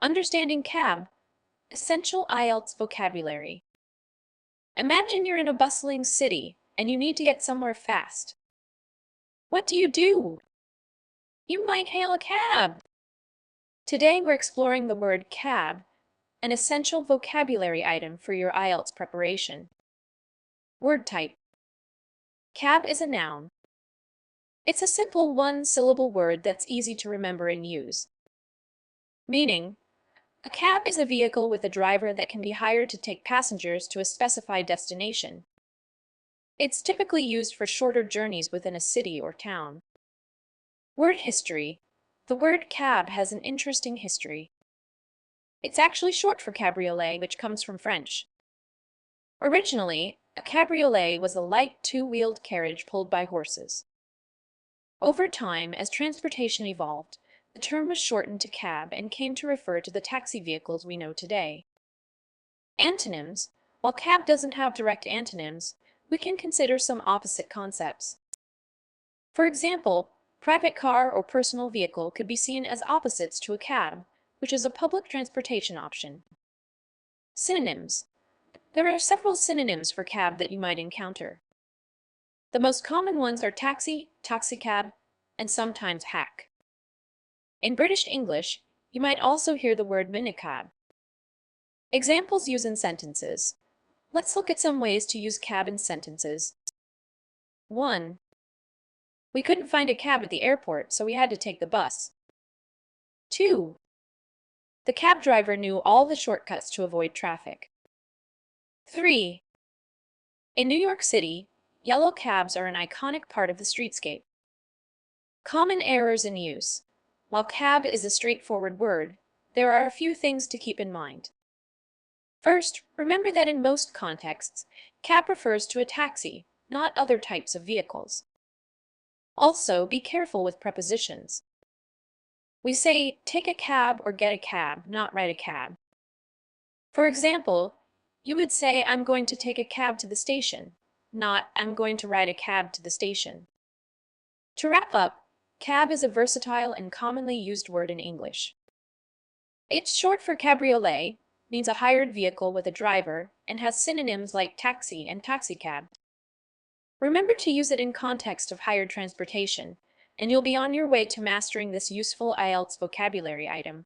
Understanding cab, essential IELTS vocabulary. Imagine you're in a bustling city and you need to get somewhere fast. What do? You might hail a cab. Today we're exploring the word cab, an essential vocabulary item for your IELTS preparation. Word type. Cab is a noun. It's a simple one-syllable word that's easy to remember and use. Meaning, a cab is a vehicle with a driver that can be hired to take passengers to a specified destination. It's typically used for shorter journeys within a city or town. Word history. The word cab has an interesting history. It's actually short for cabriolet, which comes from French. Originally, a cabriolet was a light two-wheeled carriage pulled by horses. Over time, as transportation evolved, the term was shortened to cab and came to refer to the taxi vehicles we know today. Antonyms. While cab doesn't have direct antonyms, we can consider some opposite concepts. For example, private car or personal vehicle could be seen as opposites to a cab, which is a public transportation option. Synonyms. There are several synonyms for cab that you might encounter. The most common ones are taxi, taxicab, and sometimes hack. In British English, you might also hear the word minicab. Examples used in sentences. Let's look at some ways to use cab in sentences. 1. We couldn't find a cab at the airport, so we had to take the bus. 2. The cab driver knew all the shortcuts to avoid traffic. 3. In New York City, yellow cabs are an iconic part of the streetscape. Common errors in use. While cab is a straightforward word, there are a few things to keep in mind. First, remember that in most contexts, cab refers to a taxi, not other types of vehicles. Also, be careful with prepositions. We say take a cab or get a cab, not ride a cab. For example, you would say I'm going to take a cab to the station, not I'm going to ride a cab to the station. To wrap up, cab is a versatile and commonly used word in English. It's short for cabriolet, means a hired vehicle with a driver, and has synonyms like taxi and taxicab. Remember to use it in context of hired transportation, and you'll be on your way to mastering this useful IELTS vocabulary item.